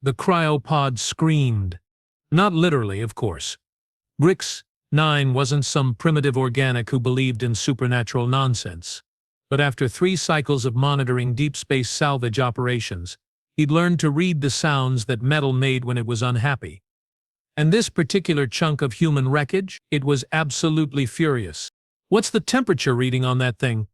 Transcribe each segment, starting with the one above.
The cryo-pod screamed. Not literally, of course. Grix 9 wasn't some primitive organic who believed in supernatural nonsense. But after 3 cycles of monitoring deep space salvage operations, he'd learned to read the sounds that metal made when it was unhappy. And this particular chunk of human wreckage, it was absolutely furious. "What's the temperature reading on that thing?"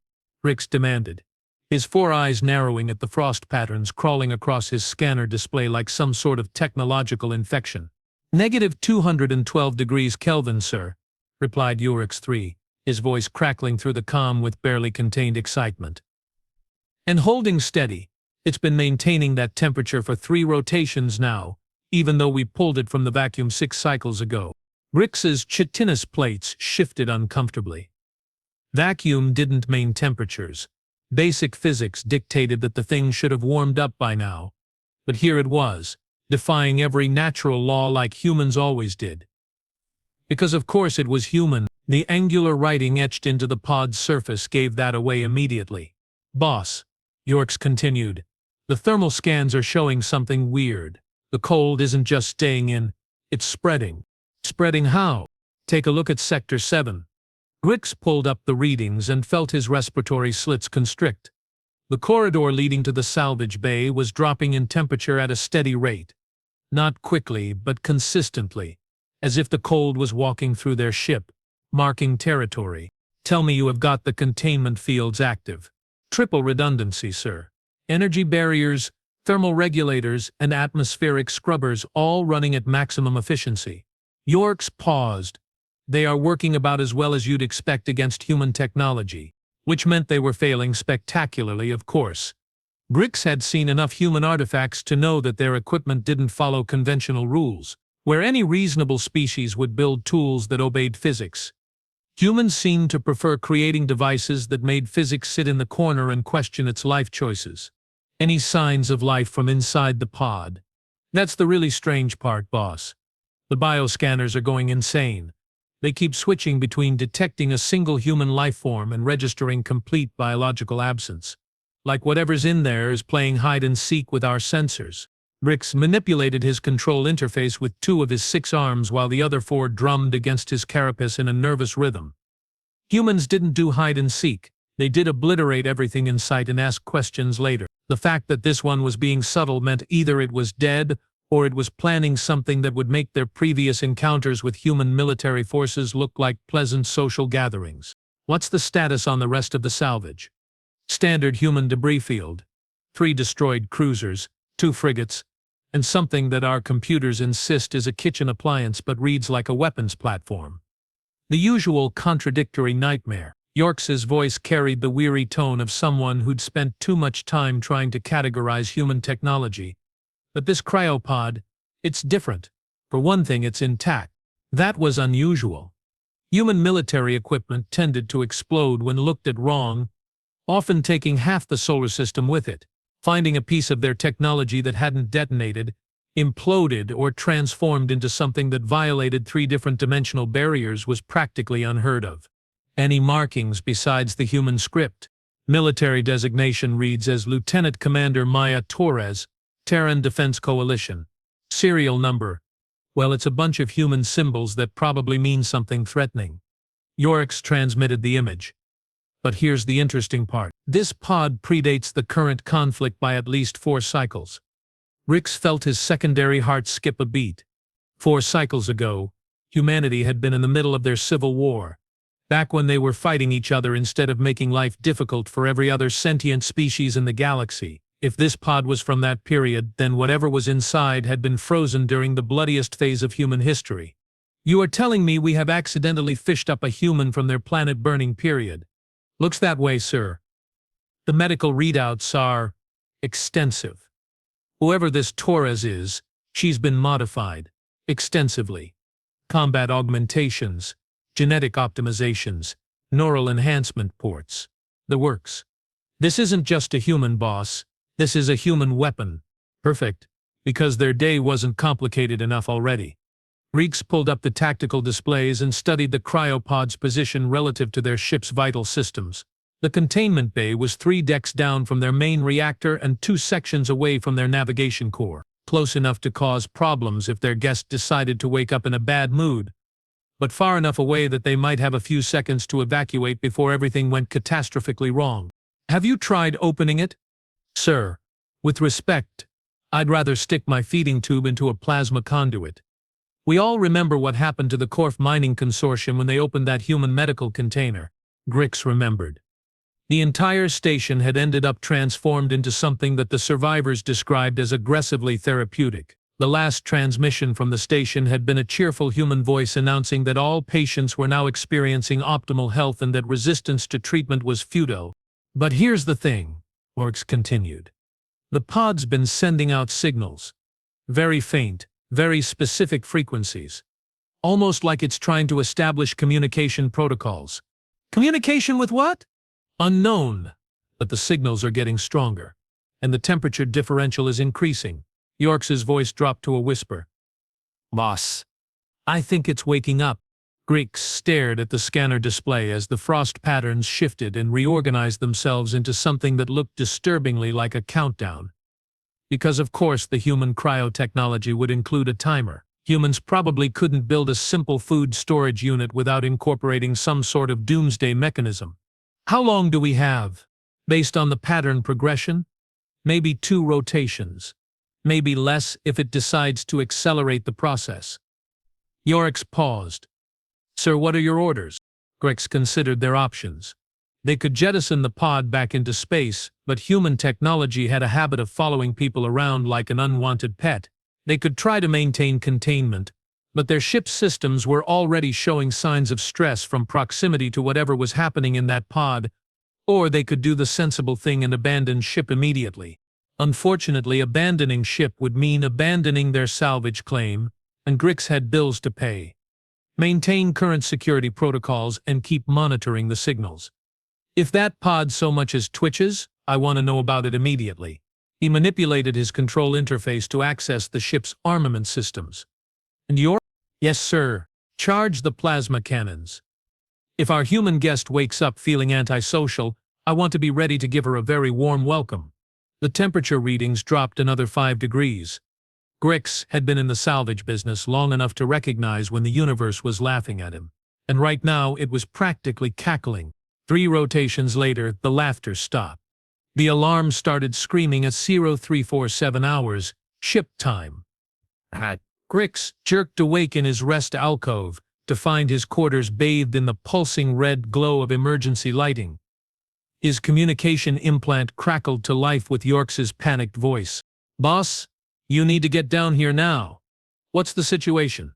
Grix demanded, his 4 eyes narrowing at the frost patterns crawling across his scanner display like some sort of technological infection. "-212 degrees Kelvin, sir," replied Urix 3, his voice crackling through the calm with barely contained excitement. "And holding steady. It's been maintaining that temperature for 3 rotations now, even though we pulled it from the vacuum 6 cycles ago." Grix's chitinous plates shifted uncomfortably. Vacuum didn't maintain temperatures. Basic physics dictated that the thing should have warmed up by now. But here it was, defying every natural law like humans always did. Because of course it was human, the angular writing etched into the pod's surface gave that away immediately. "Boss," Yorks continued, "the thermal scans are showing something weird. The cold isn't just staying in, it's spreading." "Spreading how?" "Take a look at Sector 7. Grix pulled up the readings and felt his respiratory slits constrict. The corridor leading to the salvage bay was dropping in temperature at a steady rate. Not quickly, but consistently, as if the cold was walking through their ship, marking territory. "Tell me you have got the containment fields active." "Triple redundancy, sir. Energy barriers, thermal regulators, and atmospheric scrubbers all running at maximum efficiency." Yorks paused. "They are working about as well as you'd expect against human technology," which meant they were failing spectacularly, of course. Grix had seen enough human artifacts to know that their equipment didn't follow conventional rules, where any reasonable species would build tools that obeyed physics. Humans seemed to prefer creating devices that made physics sit in the corner and question its life choices. Any signs of life from inside the pod? "That's the really strange part, boss. The bioscanners are going insane. They keep switching between detecting a single human life form and registering complete biological absence. Like whatever's in there is playing hide-and-seek with our sensors." Grix manipulated his control interface with 2 of his 6 arms while the other 4 drummed against his carapace in a nervous rhythm. Humans didn't do hide-and-seek. They did obliterate everything in sight and ask questions later. The fact that this one was being subtle meant either it was dead or it was planning something that would make their previous encounters with human military forces look like pleasant social gatherings. "What's the status on the rest of the salvage?" "Standard human debris field. 3 destroyed cruisers, 2 frigates, and something that our computers insist is a kitchen appliance but reads like a weapons platform." The usual contradictory nightmare. Yorks's voice carried the weary tone of someone who'd spent too much time trying to categorize human technology. "But this cryopod, it's different. For one thing, it's intact." That was unusual. Human military equipment tended to explode when looked at wrong, often taking half the solar system with it. Finding a piece of their technology that hadn't detonated, imploded, or transformed into something that violated 3 different dimensional barriers was practically unheard of. "Any markings besides the human script?" "Military designation reads as Lieutenant Commander Maya Torres, Terran Defense Coalition. Serial number. Well, it's a bunch of human symbols that probably mean something threatening." Yorix transmitted the image. "But here's the interesting part. This pod predates the current conflict by at least 4 cycles." Grix felt his secondary heart skip a beat. 4 cycles ago, humanity had been in the middle of their civil war. Back when they were fighting each other instead of making life difficult for every other sentient species in the galaxy. If this pod was from that period, then whatever was inside had been frozen during the bloodiest phase of human history. "You are telling me we have accidentally fished up a human from their planet-burning period?" "Looks that way, sir. The medical readouts are extensive. Whoever this Torres is, she's been modified extensively. Combat augmentations, genetic optimizations, neural enhancement ports. The works. This isn't just a human, boss. This is a human weapon." "Perfect. Because their day wasn't complicated enough already." Grix pulled up the tactical displays and studied the cryopod's position relative to their ship's vital systems. The containment bay was 3 decks down from their main reactor and 2 sections away from their navigation core. close enough to cause problems if their guest decided to wake up in a bad mood, but far enough away that they might have a few seconds to evacuate before everything went catastrophically wrong. Have you tried opening it? Sir, with respect, I'd rather stick my feeding tube into a plasma conduit. We all remember what happened to the Corf Mining Consortium when they opened that human medical container. Grix remembered. The entire station had ended up transformed into something that the survivors described as aggressively therapeutic. The last transmission from the station had been a cheerful human voice announcing that all patients were now experiencing optimal health and that resistance to treatment was futile. But here's the thing, Orcs continued. The pod's been sending out signals. Very faint, very specific frequencies. Almost like it's trying to establish communication protocols. Communication with what? Unknown. But the signals are getting stronger, and the temperature differential is increasing. York's voice dropped to a whisper. Boss, I think it's waking up. Grix stared at the scanner display as the frost patterns shifted and reorganized themselves into something that looked disturbingly like a countdown. Because of course the human cryo-technology would include a timer. Humans probably couldn't build a simple food storage unit without incorporating some sort of doomsday mechanism. How long do we have? Based on the pattern progression? Maybe 2 rotations. Maybe less if it decides to accelerate the process. Yorix paused. Sir, what are your orders? Grix considered their options. They could jettison the pod back into space, but human technology had a habit of following people around like an unwanted pet. They could try to maintain containment, but their ship's systems were already showing signs of stress from proximity to whatever was happening in that pod, or they could do the sensible thing and abandon ship immediately. Unfortunately, abandoning ship would mean abandoning their salvage claim, and Grix had bills to pay. Maintain current security protocols and keep monitoring the signals. If that pod so much as twitches, I want to know about it immediately. He manipulated his control interface to access the ship's armament systems. And you're? Yes, sir. Charge the plasma cannons. If our human guest wakes up feeling antisocial, I want to be ready to give her a very warm welcome. The temperature readings dropped another 5 degrees. Grix had been in the salvage business long enough to recognize when the universe was laughing at him. And right now it was practically cackling. 3 rotations later, the laughter stopped. The alarm started screaming at 0347 hours, ship time. Grix jerked awake in his rest alcove to find his quarters bathed in the pulsing red glow of emergency lighting. His communication implant crackled to life with York's panicked voice. Boss, you need to get down here now. What's the situation?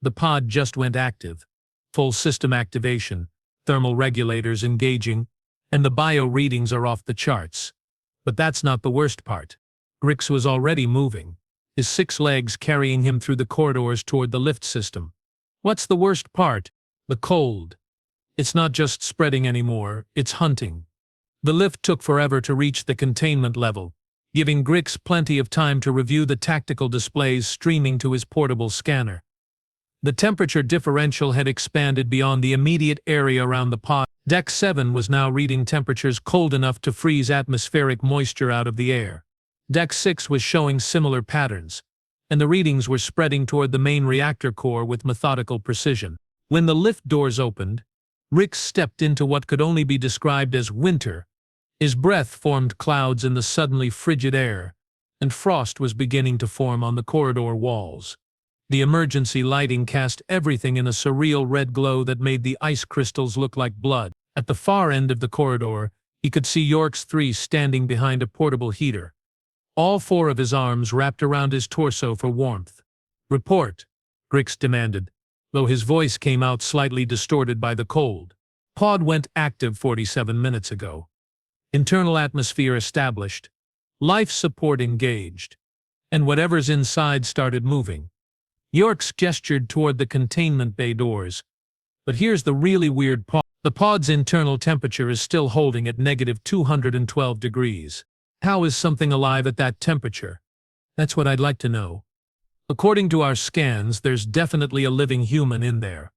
The pod just went active. Full system activation, thermal regulators engaging, and the bio readings are off the charts. But that's not the worst part. Grix was already moving, his 6 legs carrying him through the corridors toward the lift system. What's the worst part? The cold. It's not just spreading anymore, it's hunting. The lift took forever to reach the containment level, giving Grix plenty of time to review the tactical displays streaming to his portable scanner. The temperature differential had expanded beyond the immediate area around the pod. Deck 7 was now reading temperatures cold enough to freeze atmospheric moisture out of the air. Deck 6 was showing similar patterns, and the readings were spreading toward the main reactor core with methodical precision. When the lift doors opened, Grix stepped into what could only be described as winter. His breath formed clouds in the suddenly frigid air, and frost was beginning to form on the corridor walls. The emergency lighting cast everything in a surreal red glow that made the ice crystals look like blood. At the far end of the corridor, he could see York's 3 standing behind a portable heater, all 4 of his arms wrapped around his torso for warmth. Report, Grix demanded, though his voice came out slightly distorted by the cold. Pod went active 47 minutes ago. Internal atmosphere established, life support engaged, and whatever's inside started moving. York's gestured toward the containment bay doors. But here's the really weird part. The pod's internal temperature is still holding at negative 212 degrees. How is something alive at that temperature? That's what I'd like to know. According to our scans, there's definitely a living human in there.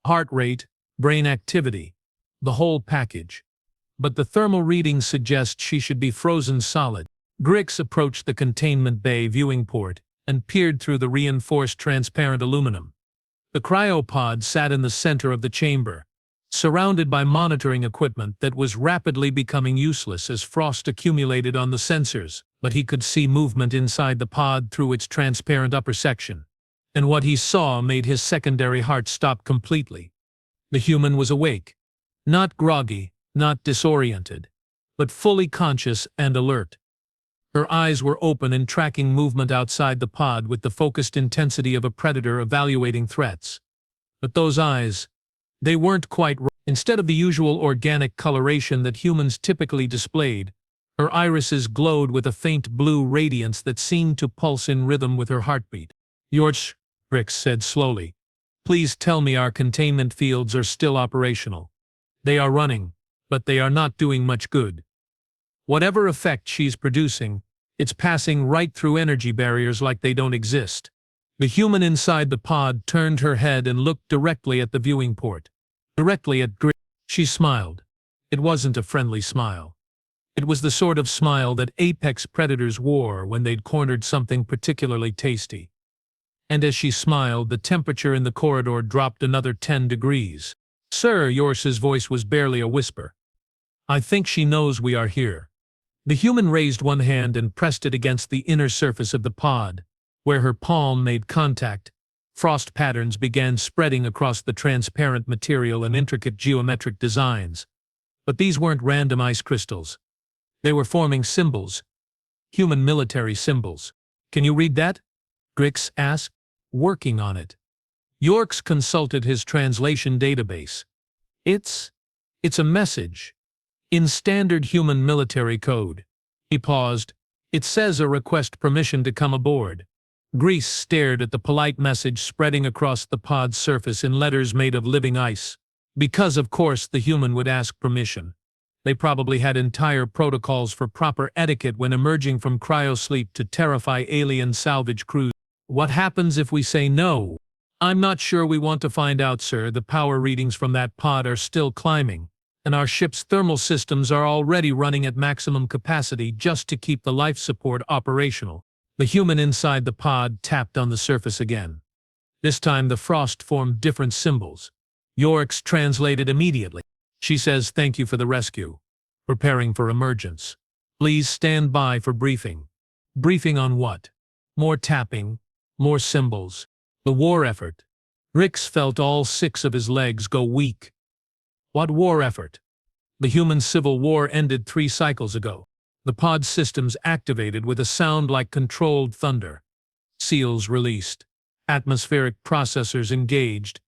Heart rate, brain activity, the whole package. But the thermal readings suggest she should be frozen solid. Grix approached the containment bay viewing port and peered through the reinforced transparent aluminum. The cryo-pod sat in the center of the chamber, surrounded by monitoring equipment that was rapidly becoming useless as frost accumulated on the sensors, but he could see movement inside the pod through its transparent upper section. And what he saw made his secondary heart stop completely. The human was awake, not groggy, not disoriented, but fully conscious and alert. Her eyes were open and tracking movement outside the pod with the focused intensity of a predator evaluating threats. But those eyes, they weren't quite right. Instead of the usual organic coloration that humans typically displayed, her irises glowed with a faint blue radiance that seemed to pulse in rhythm with her heartbeat. "Yorch," Grix said slowly, "please tell me our containment fields are still operational. They are running, but they are not doing much good. Whatever effect she's producing, it's passing right through energy barriers like they don't exist." The human inside the pod turned her head and looked directly at the viewing port. Directly at Grix. She smiled. It wasn't a friendly smile. It was the sort of smile that apex predators wore when they'd cornered something particularly tasty. And as she smiled, the temperature in the corridor dropped another 10 degrees. "Sir," Yorsh's voice was barely a whisper. "I think she knows we are here." The human raised one hand and pressed it against the inner surface of the pod. Where her palm made contact, frost patterns began spreading across the transparent material and intricate geometric designs. But these weren't random ice crystals. They were forming symbols. Human military symbols. "Can you read that?" Grix asked. "Working on it." Yorks consulted his translation database. It's a message. In standard human military code." He paused. "It says a request permission to come aboard." Grix stared at the polite message spreading across the pod's surface in letters made of living ice. Because, of course, the human would ask permission. They probably had entire protocols for proper etiquette when emerging from cryosleep to terrify alien salvage crews. "What happens if we say no?" "I'm not sure we want to find out, sir. The power readings from that pod are still climbing, and our ship's thermal systems are already running at maximum capacity just to keep the life support operational." The human inside the pod tapped on the surface again. This time the frost formed different symbols. Yorks translated immediately. "She says thank you for the rescue. Preparing for emergence. Please stand by for briefing." "Briefing on what?" More tapping, more symbols. "The war effort." Grix felt all 6 of his legs go weak. "What war effort?" "The human civil war ended 3 cycles ago." The pod systems activated with a sound like controlled thunder. Seals released. Atmospheric processors engaged,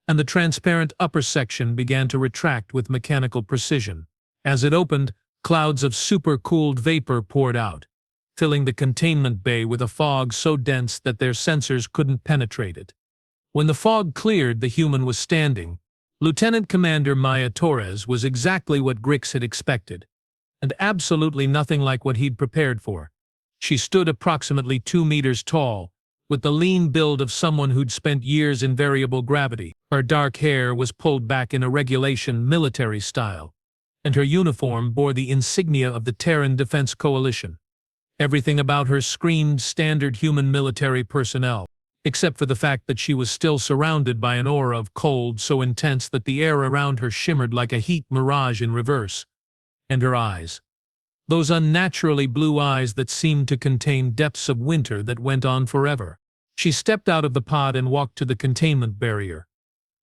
and the transparent upper section began to retract with mechanical precision. As it opened, clouds of supercooled vapor poured out, filling the containment bay with a fog so dense that their sensors couldn't penetrate it. When the fog cleared, the human was standing. Lieutenant Commander Maya Torres was exactly what Grix had expected, and absolutely nothing like what he'd prepared for. She stood approximately 2 meters tall, with the lean build of someone who'd spent years in variable gravity. Her dark hair was pulled back in a regulation military style, and her uniform bore the insignia of the Terran Defense Coalition. Everything about her screamed standard human military personnel, except for the fact that she was still surrounded by an aura of cold so intense that the air around her shimmered like a heat mirage in reverse. And her eyes. Those unnaturally blue eyes that seemed to contain depths of winter that went on forever. She stepped out of the pod and walked to the containment barrier.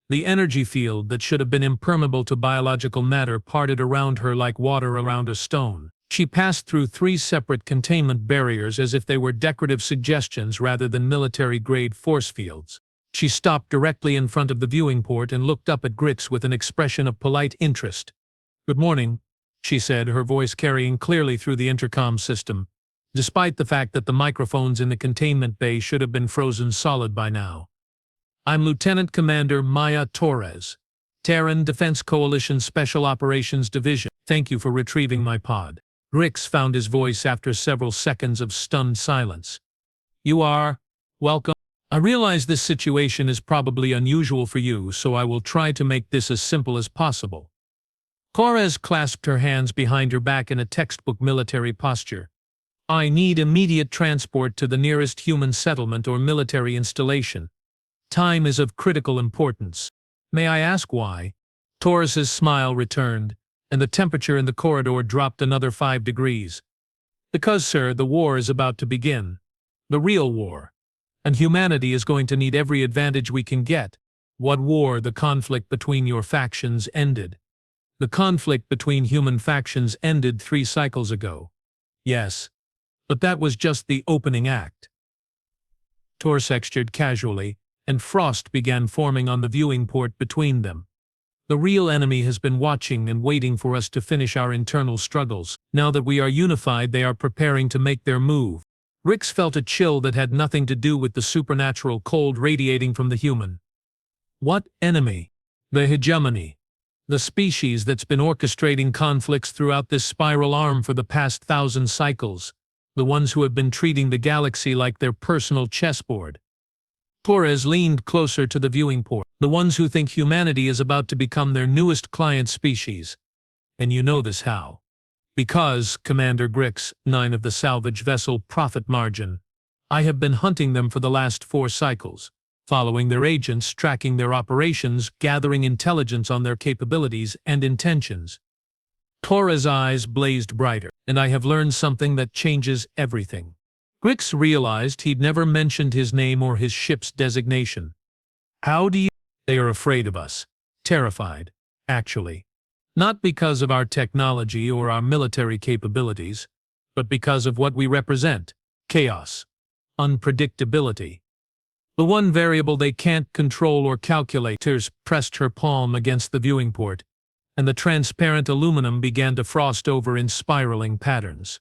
The energy field that should have been impermeable to biological matter parted around her like water around a stone. She passed through 3 separate containment barriers as if they were decorative suggestions rather than military-grade force fields. She stopped directly in front of the viewing port and looked up at Grix with an expression of polite interest. "Good morning," she said, her voice carrying clearly through the intercom system, despite the fact that the microphones in the containment bay should have been frozen solid by now. "I'm Lieutenant Commander Maya Torres, Terran Defense Coalition Special Operations Division. Thank you for retrieving my pod." Grix found his voice after several seconds of stunned silence. "You are welcome. I realize this situation is probably unusual for you, so I will try to make this as simple as possible." Torres clasped her hands behind her back in a textbook military posture. I need immediate transport to the nearest human settlement or military installation. Time is of critical importance. May I ask why? Torres's smile returned, and the temperature in the corridor dropped another 5 degrees. Because, sir, the war is about to begin. The real war. And humanity is going to need every advantage we can get. What war? The conflict between your factions ended. The conflict between human factions ended 3 cycles ago. Yes. But that was just the opening act. Torres gestured casually, and frost began forming on the viewing port between them. The real enemy has been watching and waiting for us to finish our internal struggles. Now that we are unified, they are preparing to make their move. Rix felt a chill that had nothing to do with the supernatural cold radiating from the human. What enemy? The hegemony. The species that's been orchestrating conflicts throughout this spiral arm for the past 1,000 cycles. The ones who have been treating the galaxy like their personal chessboard. Torres leaned closer to the viewing port. The ones who think humanity is about to become their newest client species. And you know this how. Because, Commander Grix, 9 of the salvage vessel Profit Margin, I have been hunting them for the last 4 cycles, following their agents, tracking their operations, gathering intelligence on their capabilities and intentions. Torres' eyes blazed brighter, and I have learned something that changes everything. Grix realized he'd never mentioned his name or his ship's designation. How do you— They are afraid of us. Terrified, actually. Not because of our technology or our military capabilities, but because of what we represent. Chaos. Unpredictability. The one variable they can't control or calculate. Tears pressed her palm against the viewing port, and the transparent aluminum began to frost over in spiraling patterns.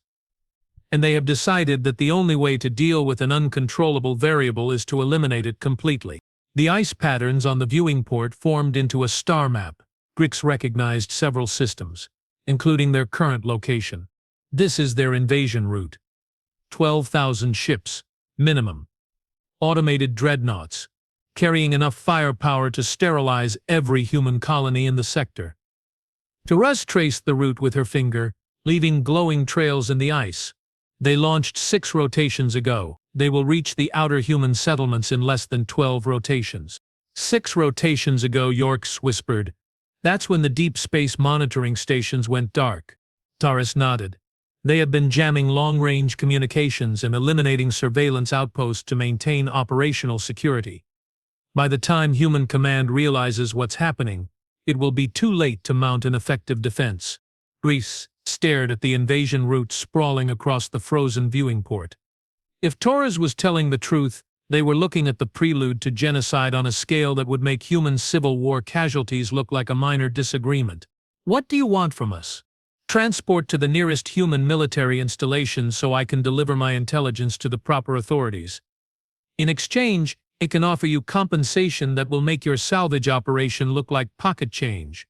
And they have decided that the only way to deal with an uncontrollable variable is to eliminate it completely. The ice patterns on the viewing port formed into a star map. Grix recognized several systems, including their current location. This is their invasion route. 12,000 ships, minimum. Automated dreadnoughts, carrying enough firepower to sterilize every human colony in the sector. Torres traced the route with her finger, leaving glowing trails in the ice. They launched 6 rotations ago. They will reach the outer human settlements in less than 12 rotations. 6 rotations ago, Yorks whispered. That's when the deep space monitoring stations went dark. Torres nodded. They have been jamming long-range communications and eliminating surveillance outposts to maintain operational security. By the time Human Command realizes what's happening, it will be too late to mount an effective defense. Greece stared at the invasion route sprawling across the frozen viewing port. If Torres was telling the truth, they were looking at the prelude to genocide on a scale that would make human civil war casualties look like a minor disagreement. What do you want from us? Transport to the nearest human military installation so I can deliver my intelligence to the proper authorities. In exchange, it can offer you compensation that will make your salvage operation look like pocket change.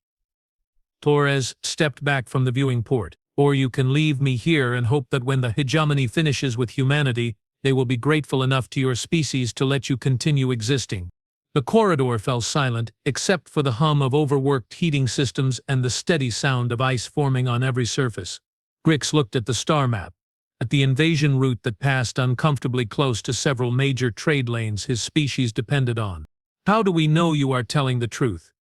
Torres stepped back from the viewing port. Or you can leave me here and hope that when the hegemony finishes with humanity, they will be grateful enough to your species to let you continue existing. The corridor fell silent, except for the hum of overworked heating systems and the steady sound of ice forming on every surface. Grix looked at the star map, at the invasion route that passed uncomfortably close to several major trade lanes his species depended on. How do we know you are telling the truth?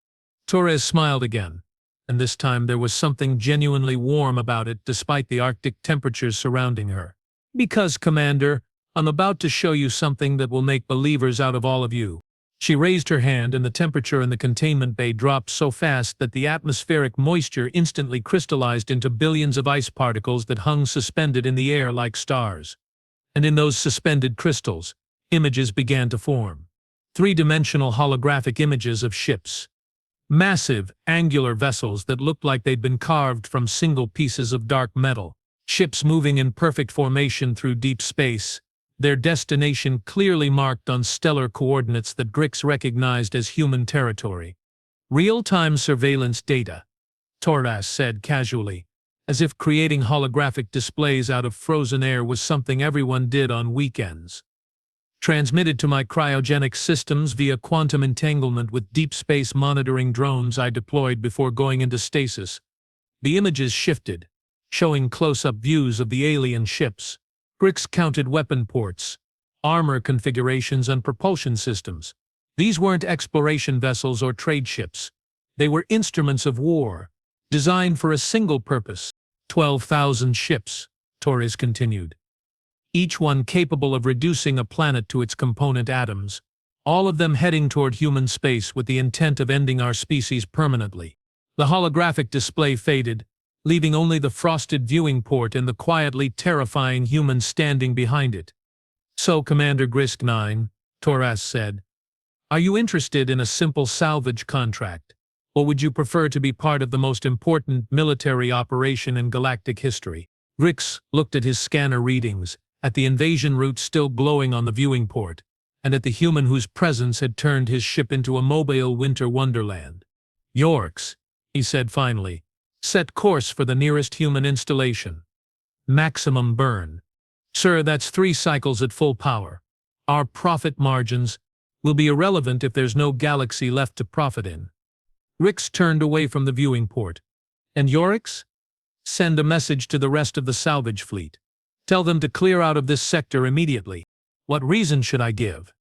Torres smiled again, and this time there was something genuinely warm about it despite the Arctic temperatures surrounding her. Because, Commander, I'm about to show you something that will make believers out of all of you. She raised her hand and the temperature in the containment bay dropped so fast that the atmospheric moisture instantly crystallized into billions of ice particles that hung suspended in the air like stars. And in those suspended crystals, images began to form. 3-dimensional holographic images of ships. Massive, angular vessels that looked like they'd been carved from single pieces of dark metal. Ships moving in perfect formation through deep space, their destination clearly marked on stellar coordinates that Grix recognized as human territory. Real-time surveillance data, Torres said casually, as if creating holographic displays out of frozen air was something everyone did on weekends. Transmitted to my cryogenic systems via quantum entanglement with deep space monitoring drones I deployed before going into stasis. The images shifted, showing close-up views of the alien ships, Grix counted weapon ports, armor configurations, and propulsion systems. These weren't exploration vessels or trade ships. They were instruments of war, designed for a single purpose. 12,000 ships, Torres continued, each one capable of reducing a planet to its component atoms, all of them heading toward human space with the intent of ending our species permanently. The holographic display faded, leaving only the frosted viewing port and the quietly terrifying humans standing behind it. "So, Commander Grisk 9, Torres said, are you interested in a simple salvage contract, or would you prefer to be part of the most important military operation in galactic history?" Grix looked at his scanner readings, at the invasion route still glowing on the viewing port, and at the human whose presence had turned his ship into a mobile winter wonderland. "Yorks," he said finally, "set course for the nearest human installation. Maximum burn. Sir, that's 3 cycles at full power. Our profit margins will be irrelevant if there's no galaxy left to profit in." Grix turned away from the viewing port. "And Yorix? Send a message to the rest of the salvage fleet. Tell them to clear out of this sector immediately." "What reason should I give?"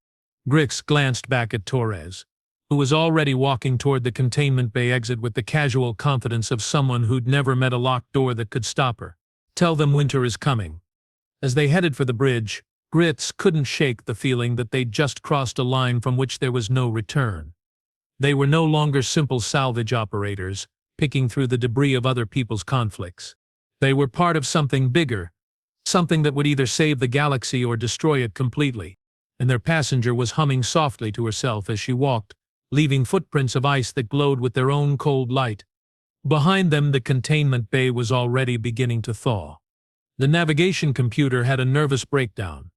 Grix glanced back at Torres, who was already walking toward the containment bay exit with the casual confidence of someone who'd never met a locked door that could stop her. "Tell them winter is coming." As they headed for the bridge, Grix couldn't shake the feeling that they'd just crossed a line from which there was no return. They were no longer simple salvage operators, picking through the debris of other people's conflicts. They were part of something bigger, something that would either save the galaxy or destroy it completely, and their passenger was humming softly to herself as she walked, leaving footprints of ice that glowed with their own cold light. Behind them, the containment bay was already beginning to thaw. The navigation computer had a nervous breakdown.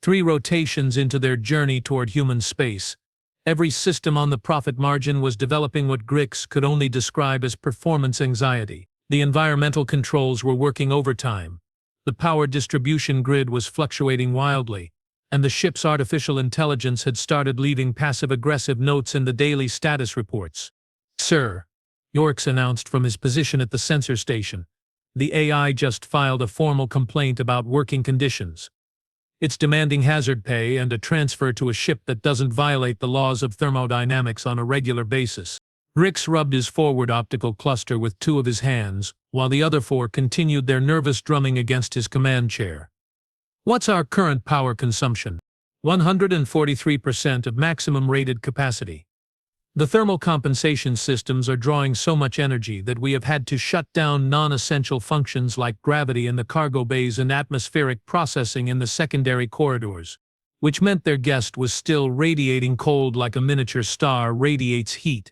3 rotations into their journey toward human space, every system on the profit margin was developing what Grix could only describe as performance anxiety. The environmental controls were working overtime. The power distribution grid was fluctuating wildly, and the ship's artificial intelligence had started leaving passive-aggressive notes in the daily status reports. "Sir," Yorks announced from his position at the sensor station, "the AI just filed a formal complaint about working conditions. It's demanding hazard pay and a transfer to a ship that doesn't violate the laws of thermodynamics on a regular basis." Grix rubbed his forward optical cluster with 2 of his hands, while the other 4 continued their nervous drumming against his command chair. "What's our current power consumption?" 143% of maximum rated capacity. "The thermal compensation systems are drawing so much energy that we have had to shut down non-essential functions like gravity in the cargo bays and atmospheric processing in the secondary corridors, which meant their guest was still radiating cold like a miniature star radiates heat."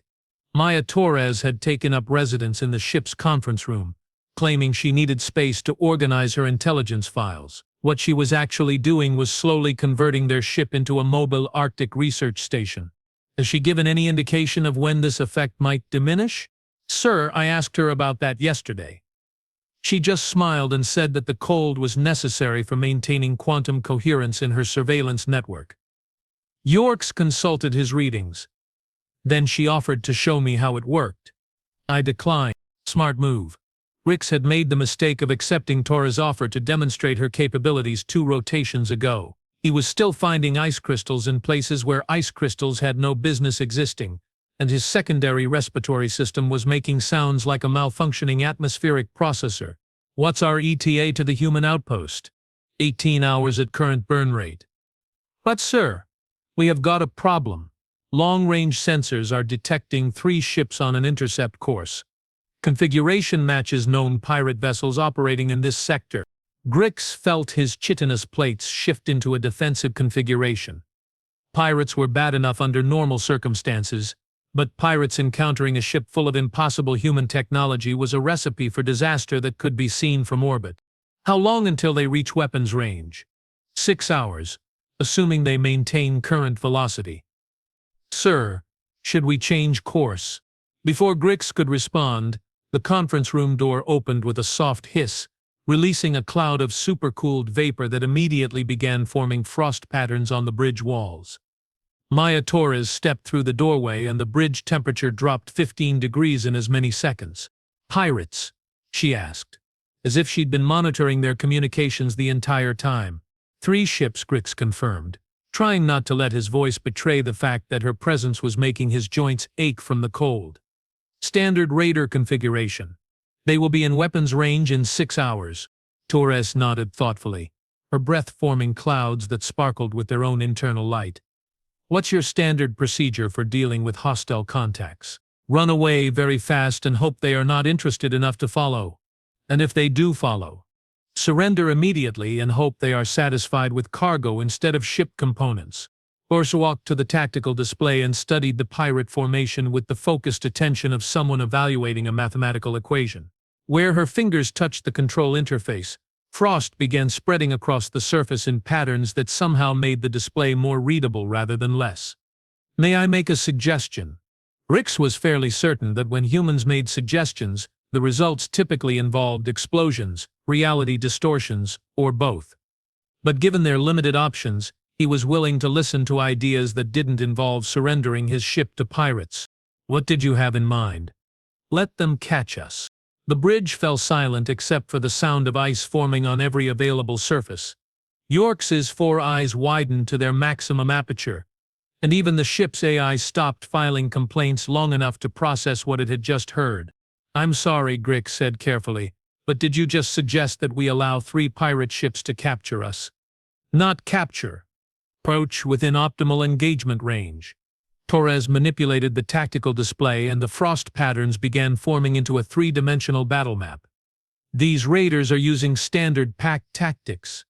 Maya Torres had taken up residence in the ship's conference room, claiming she needed space to organize her intelligence files. What she was actually doing was slowly converting their ship into a mobile Arctic research station. "Has she given any indication of when this effect might diminish?" "Sir, I asked her about that yesterday. She just smiled and said that the cold was necessary for maintaining quantum coherence in her surveillance network." Yorks consulted his readings. "Then she offered to show me how it worked. I declined." Smart move. Grix had made the mistake of accepting Torres' offer to demonstrate her capabilities 2 rotations ago. He was still finding ice crystals in places where ice crystals had no business existing, and his secondary respiratory system was making sounds like a malfunctioning atmospheric processor. "What's our ETA to the human outpost?" 18 hours at current burn rate." "But sir, we have got a problem. Long-range sensors are detecting 3 ships on an intercept course. Configuration matches known pirate vessels operating in this sector." Grix felt his chitinous plates shift into a defensive configuration. Pirates were bad enough under normal circumstances, but pirates encountering a ship full of impossible human technology was a recipe for disaster that could be seen from orbit. "How long until they reach weapons range?" 6 hours, assuming they maintain current velocity." "Sir, should we change course?" Before Grix could respond, the conference room door opened with a soft hiss, releasing a cloud of supercooled vapor that immediately began forming frost patterns on the bridge walls. Maya Torres stepped through the doorway and the bridge temperature dropped 15 degrees in as many seconds. "Pirates?" she asked. as if she'd been monitoring their communications the entire time. 3 ships, Grix confirmed, trying not to let his voice betray the fact that her presence was making his joints ache from the cold. Standard raider configuration. They will be in weapons range in 6 hours. Torres nodded thoughtfully, her breath forming clouds that sparkled with their own internal light. What's your standard procedure for dealing with hostile contacts? Run away very fast and hope they are not interested enough to follow. And if they do follow, surrender immediately and hope they are satisfied with cargo instead of ship components. Torres walked to the tactical display and studied the pirate formation with the focused attention of someone evaluating a mathematical equation. Where her fingers touched the control interface, frost began spreading across the surface in patterns that somehow made the display more readable rather than less. May I make a suggestion? Rix was fairly certain that when humans made suggestions, the results typically involved explosions, reality distortions, or both. But given their limited options, he was willing to listen to ideas that didn't involve surrendering his ship to pirates. What did you have in mind? Let them catch us. The bridge fell silent except for the sound of ice forming on every available surface. Yorks's 4 eyes widened to their maximum aperture, and even the ship's AI stopped filing complaints long enough to process what it had just heard. I'm sorry, Grix said carefully, but did you just suggest that we allow 3 pirate ships to capture us? Not capture. Approach within optimal engagement range. Torres manipulated the tactical display and the frost patterns began forming into a 3-dimensional battle map. These raiders are using standard pack tactics.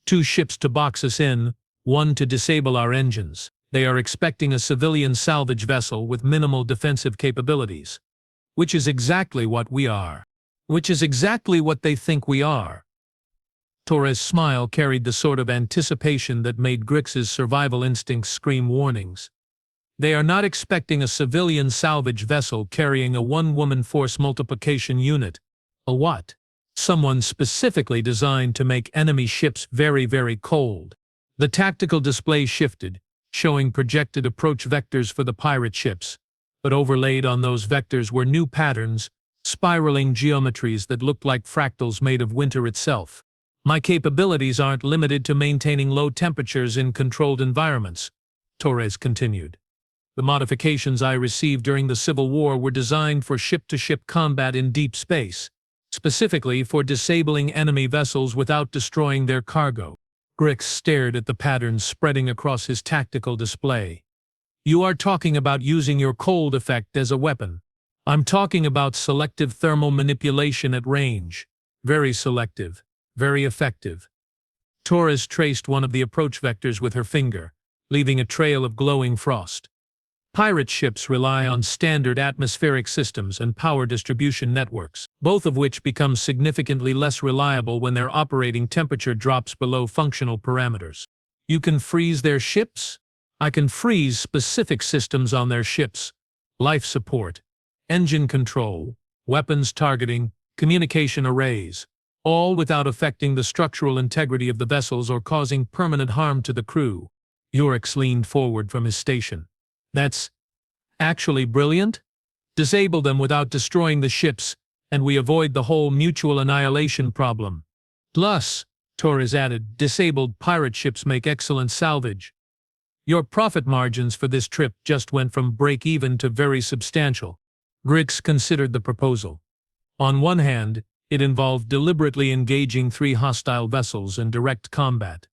2 ships to box us in, 1 to disable our engines. They are expecting a civilian salvage vessel with minimal defensive capabilities. Which is exactly what we are. Which is exactly what they think we are. Torres' smile carried the sort of anticipation that made Grix's survival instincts scream warnings. They are not expecting a civilian salvage vessel carrying a 1-woman force multiplication unit. A what? Someone specifically designed to make enemy ships very, very cold. The tactical display shifted, showing projected approach vectors for the pirate ships. But overlaid on those vectors were new patterns, spiraling geometries that looked like fractals made of winter itself. My capabilities aren't limited to maintaining low temperatures in controlled environments, Torres continued. The modifications I received during the Civil War were designed for ship-to-ship combat in deep space, specifically for disabling enemy vessels without destroying their cargo. Grix stared at the patterns spreading across his tactical display. You are talking about using your cold effect as a weapon. I'm talking about selective thermal manipulation at range. Very selective. Very effective. Torres traced one of the approach vectors with her finger, leaving a trail of glowing frost. Pirate ships rely on standard atmospheric systems and power distribution networks, both of which become significantly less reliable when their operating temperature drops below functional parameters. You can freeze their ships? I can freeze specific systems on their ships. Life support, engine control, weapons targeting, communication arrays, all without affecting the structural integrity of the vessels or causing permanent harm to the crew. Yorick leaned forward from his station. That's actually brilliant. Disable them without destroying the ships, and we avoid the whole mutual annihilation problem. Plus, Torres added, disabled pirate ships make excellent salvage. Your profit margins for this trip just went from break-even to very substantial. Grix considered the proposal. On one hand, it involved deliberately engaging 3 hostile vessels in direct combat.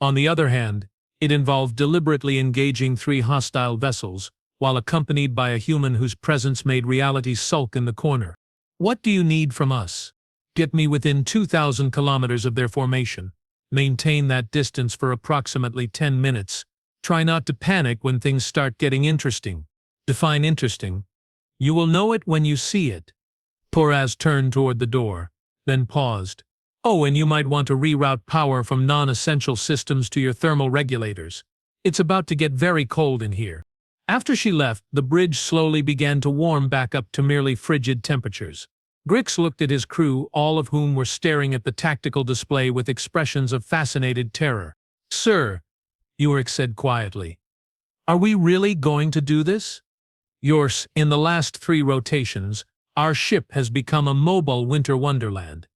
On the other hand, it involved deliberately engaging 3 hostile vessels, while accompanied by a human whose presence made reality sulk in the corner. What do you need from us? Get me within 2,000 kilometers of their formation. Maintain that distance for approximately 10 minutes. Try not to panic when things start getting interesting. Define interesting. You will know it when you see it. Torres turned toward the door, then paused. Oh, and you might want to reroute power from non-essential systems to your thermal regulators. It's about to get very cold in here. After she left, the bridge slowly began to warm back up to merely frigid temperatures. Grix looked at his crew, all of whom were staring at the tactical display with expressions of fascinated terror. Sir, Yorick said quietly, are we really going to do this? Yours, in the last 3 rotations, our ship has become a mobile winter wonderland.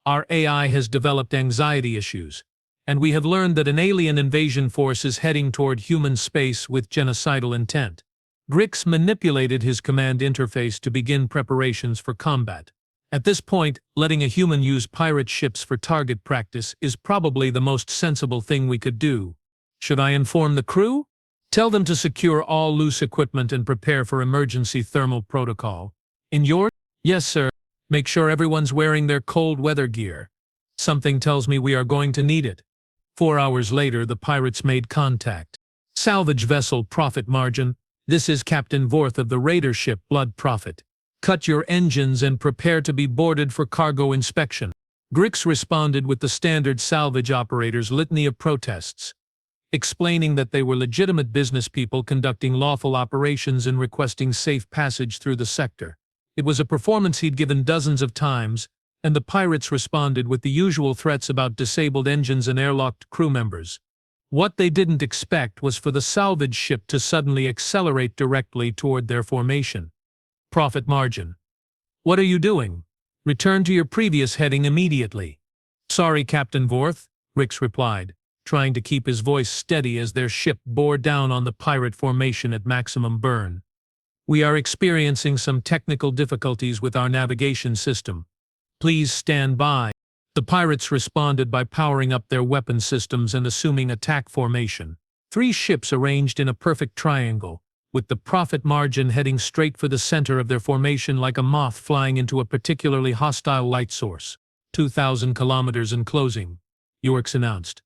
Our AI has developed anxiety issues, and we have learned that an alien invasion force is heading toward human space with genocidal intent. Grix manipulated his command interface to begin preparations for combat. At this point, letting a human use pirate ships for target practice is probably the most sensible thing we could do. Should I inform the crew? Tell them to secure all loose equipment and prepare for emergency thermal protocol. In your? Yes, sir. Make sure everyone's wearing their cold weather gear. Something tells me we are going to need it. 4 hours later, the pirates made contact. Salvage vessel Profit Margin. This is Captain Vorth of the raider ship Blood Prophet. Cut your engines and prepare to be boarded for cargo inspection. Grix responded with the standard salvage operators' litany of protests, explaining that they were legitimate business people conducting lawful operations and requesting safe passage through the sector. It was a performance he'd given dozens of times, and the pirates responded with the usual threats about disabled engines and airlocked crew members. What they didn't expect was for the salvage ship to suddenly accelerate directly toward their formation. Profit Margin. What are you doing? Return to your previous heading immediately. Sorry, Captain Vorth, Grix replied, trying to keep his voice steady as their ship bore down on the pirate formation at maximum burn. We are experiencing some technical difficulties with our navigation system. Please stand by. The pirates responded by powering up their weapon systems and assuming attack formation. 3 ships arranged in a perfect triangle, with the Profit Margin heading straight for the center of their formation like a moth flying into a particularly hostile light source. 2,000 kilometers in closing, Yorks announced.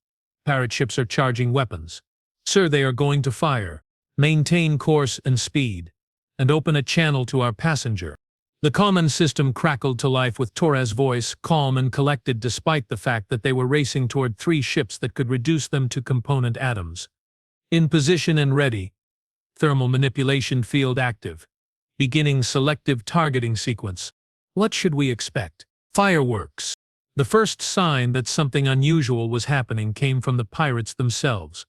Pirate ships are charging weapons. Sir, they are going to fire. Maintain course and speed, and open a channel to our passenger. The common system crackled to life with Torres' voice, calm and collected despite the fact that they were racing toward 3 ships that could reduce them to component atoms. In position and ready. Thermal manipulation field active. Beginning selective targeting sequence. What should we expect? Fireworks. The first sign that something unusual was happening came from the pirates themselves.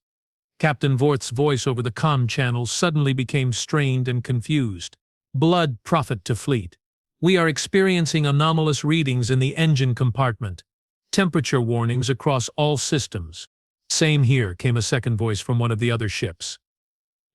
Captain Vorth's voice over the comm channel suddenly became strained and confused. Blood Prophet to fleet. We are experiencing anomalous readings in the engine compartment. Temperature warnings across all systems. Same here, came a second voice from one of the other ships.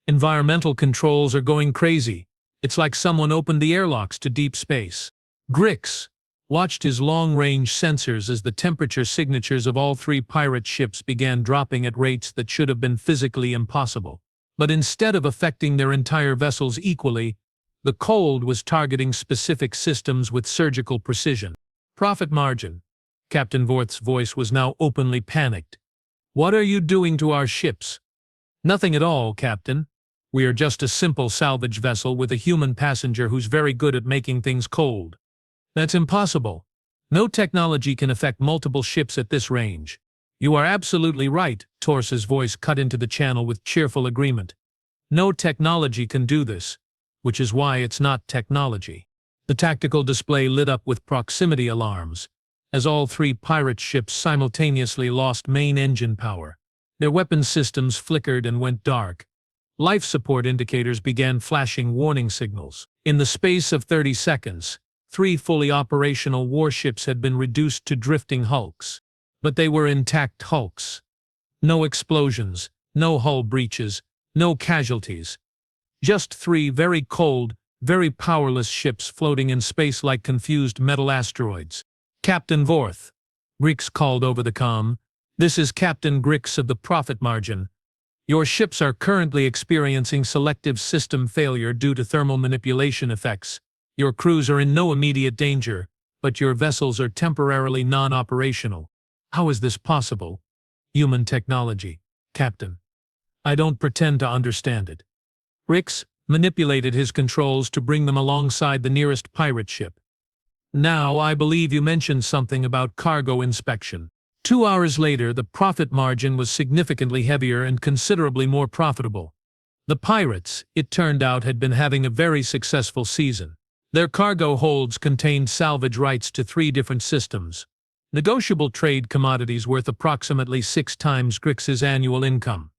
Environmental controls are going crazy. It's like someone opened the airlocks to deep space. Grix watched his long-range sensors as the temperature signatures of all 3 pirate ships began dropping at rates that should have been physically impossible. But instead of affecting their entire vessels equally, the cold was targeting specific systems with surgical precision. Profit Margin. Captain Vorth's voice was now openly panicked. What are you doing to our ships? Nothing at all, Captain. We are just a simple salvage vessel with a human passenger who's very good at making things cold. That's impossible. No technology can affect multiple ships at this range. You are absolutely right, Torres' voice cut into the channel with cheerful agreement. No technology can do this, which is why it's not technology. The tactical display lit up with proximity alarms, as all 3 pirate ships simultaneously lost main engine power. Their weapon systems flickered and went dark. Life support indicators began flashing warning signals. In the space of 30 seconds, 3 fully operational warships had been reduced to drifting hulks. But they were intact hulks. No explosions, no hull breaches, no casualties. Just 3 very cold, very powerless ships floating in space like confused metal asteroids. Captain Vorth, Grix called over the comm. This is Captain Grix of the Profit Margin. Your ships are currently experiencing selective system failure due to thermal manipulation effects. Your crews are in no immediate danger, but your vessels are temporarily non-operational. How is this possible? Human technology, Captain. I don't pretend to understand it. Grix manipulated his controls to bring them alongside the nearest pirate ship. Now, I believe you mentioned something about cargo inspection. 2 hours later, the Profit Margin was significantly heavier and considerably more profitable. The pirates, it turned out, had been having a very successful season. Their cargo holds contained salvage rights to 3 different systems. Negotiable trade commodities worth approximately 6 times Grix's annual income.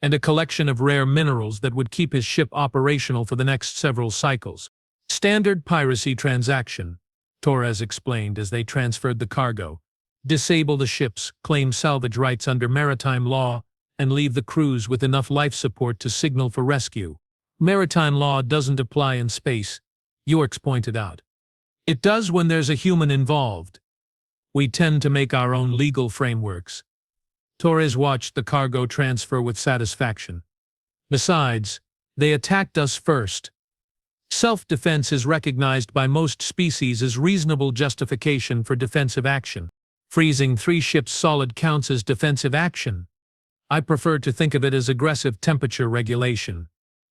And a collection of rare minerals that would keep his ship operational for the next several cycles. Standard piracy transaction. Torres explained as they transferred the cargo. Disable the ships, claim salvage rights under maritime law, and leave the crews with enough life support to signal for rescue. Maritime law doesn't apply in space, Yorks pointed out. It does when there's a human involved. We tend to make our own legal frameworks. Torres watched the cargo transfer with satisfaction. Besides, they attacked us first. Self-defense is recognized by most species as reasonable justification for defensive action. Freezing 3 ships solid counts as defensive action. I prefer to think of it as aggressive temperature regulation.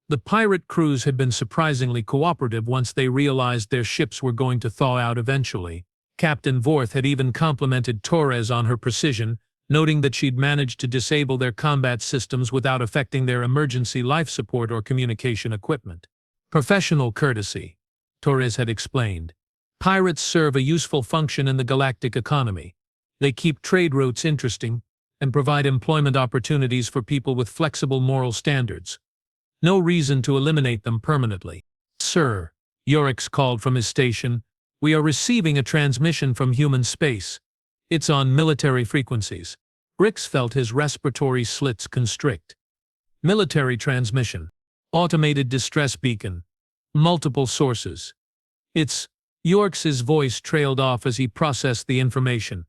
The pirate crews had been surprisingly cooperative once they realized their ships were going to thaw out eventually. Captain Vorth had even complimented Torres on her precision, noting that she'd managed to disable their combat systems without affecting their emergency life support or communication equipment. Professional courtesy, Torres had explained. Pirates serve a useful function in the galactic economy. They keep trade routes interesting and provide employment opportunities for people with flexible moral standards. No reason to eliminate them permanently. Sir, Yorix called from his station, we are receiving a transmission from human space. It's on military frequencies. Brix felt his respiratory slits constrict. Military transmission. Automated distress beacon. Multiple sources. Yorix's voice trailed off as he processed the information.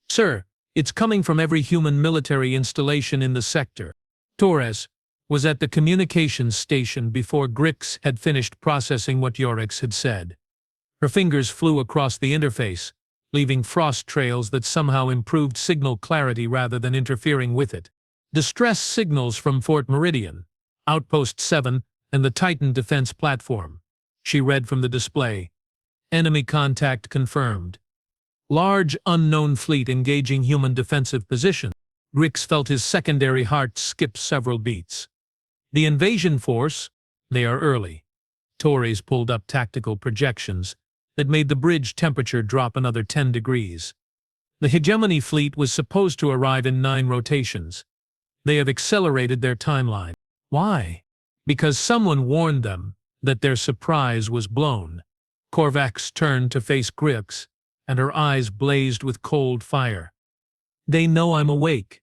Sir, it's coming from every human military installation in the sector. Torres was at the communications station before Grix had finished processing what Yorix had said. Her fingers flew across the interface, leaving frost trails that somehow improved signal clarity rather than interfering with it. Distress signals from Fort Meridian, Outpost 7, and the Titan defense platform. She read from the display. Enemy contact confirmed. Large unknown fleet engaging human defensive position. Grix felt his secondary heart skip several beats. The invasion force, they are early. Torres pulled up tactical projections that made the bridge temperature drop another 10 degrees. The hegemony fleet was supposed to arrive in 9 rotations. They have accelerated their timeline. Why? Because someone warned them that their surprise was blown. Korvax turned to face Grix, and her eyes blazed with cold fire. They know I'm awake.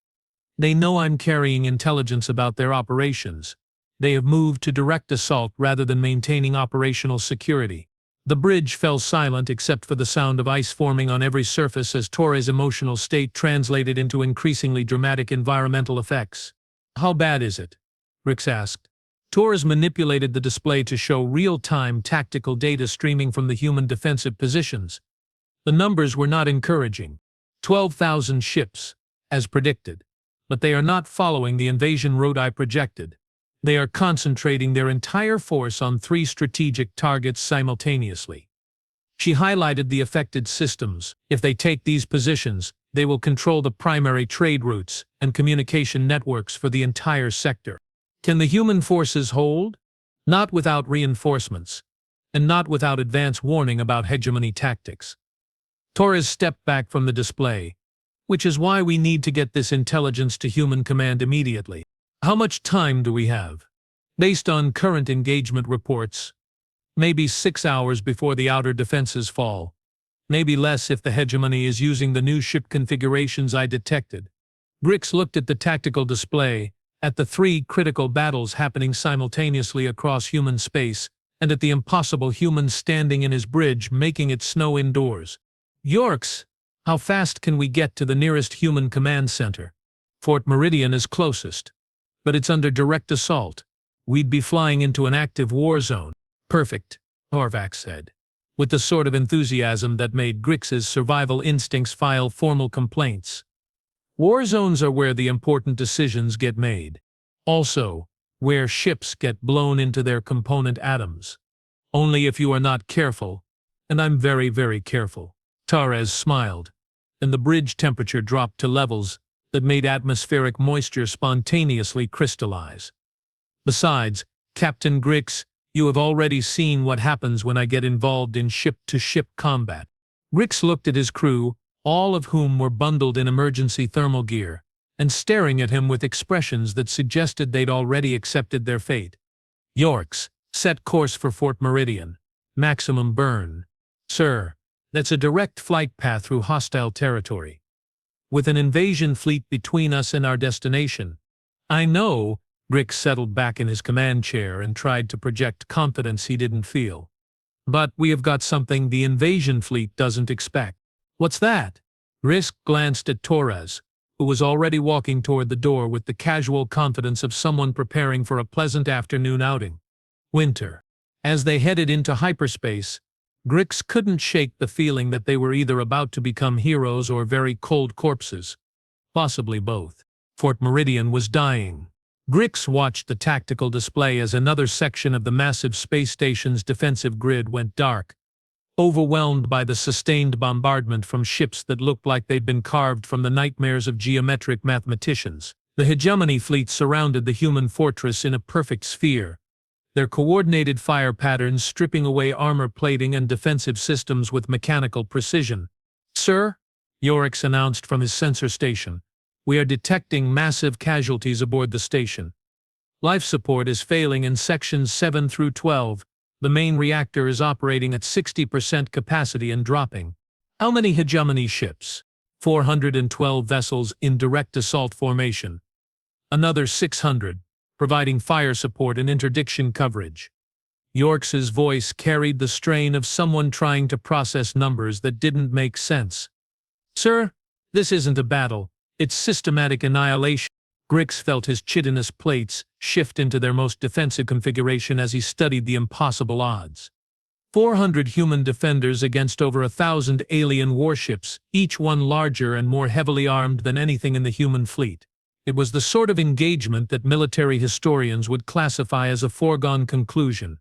They know I'm carrying intelligence about their operations. They have moved to direct assault rather than maintaining operational security. The bridge fell silent except for the sound of ice forming on every surface as Torres' emotional state translated into increasingly dramatic environmental effects. How bad is it? Grix asked. Torres manipulated the display to show real-time tactical data streaming from the human defensive positions. The numbers were not encouraging. 12,000 ships, as predicted. But they are not following the invasion route I projected. They are concentrating their entire force on 3 strategic targets simultaneously. She highlighted the affected systems. If they take these positions, they will control the primary trade routes and communication networks for the entire sector. Can the human forces hold? Not without reinforcements, and not without advance warning about hegemony tactics. Torres stepped back from the display, which is why we need to get this intelligence to human command immediately. How much time do we have? Based on current engagement reports, maybe 6 hours before the outer defenses fall. Maybe less if the hegemony is using the new ship configurations I detected. Grix looked at the tactical display, at the 3 critical battles happening simultaneously across human space, and at the impossible human standing in his bridge making it snow indoors. Yorix, how fast can we get to the nearest human command center? Fort Meridian is closest, but it's under direct assault. We'd be flying into an active war zone. Perfect, Horvath said, with the sort of enthusiasm that made Grix's survival instincts file formal complaints. War zones are where the important decisions get made. Also, where ships get blown into their component atoms. Only if you are not careful, and I'm very, very careful. Torres smiled, and the bridge temperature dropped to levels that made atmospheric moisture spontaneously crystallize. Besides, Captain Grix, you have already seen what happens when I get involved in ship-to-ship combat. Grix looked at his crew, all of whom were bundled in emergency thermal gear, and staring at him with expressions that suggested they'd already accepted their fate. Yorix, set course for Fort Meridian. Maximum burn. Sir, That's a direct flight path through hostile territory. With an invasion fleet between us and our destination. I know, Rick settled back in his command chair and tried to project confidence he didn't feel. But we have got something the invasion fleet doesn't expect. What's that? Rick glanced at Torres, who was already walking toward the door with the casual confidence of someone preparing for a pleasant afternoon outing. Winter. As they headed into hyperspace, Grix couldn't shake the feeling that they were either about to become heroes or very cold corpses. Possibly both. Fort Meridian was dying. Grix watched the tactical display as another section of the massive space station's defensive grid went dark, overwhelmed by the sustained bombardment from ships that looked like they'd been carved from the nightmares of geometric mathematicians. The hegemony fleet surrounded the human fortress in a perfect sphere, their coordinated fire patterns stripping away armor plating and defensive systems with mechanical precision. "Sir," Yorix announced from his sensor station, "we are detecting massive casualties aboard the station. Life support is failing in sections 7 through 12. The main reactor is operating at 60% capacity and dropping." "How many hegemony ships?" 412 vessels in direct assault formation. Another 600, providing fire support and interdiction coverage. York's voice carried the strain of someone trying to process numbers that didn't make sense. "Sir, this isn't a battle, it's systematic annihilation." Grix felt his chitinous plates shift into their most defensive configuration as he studied the impossible odds. 400 human defenders against over 1,000 alien warships, each one larger and more heavily armed than anything in the human fleet. It was the sort of engagement that military historians would classify as a foregone conclusion,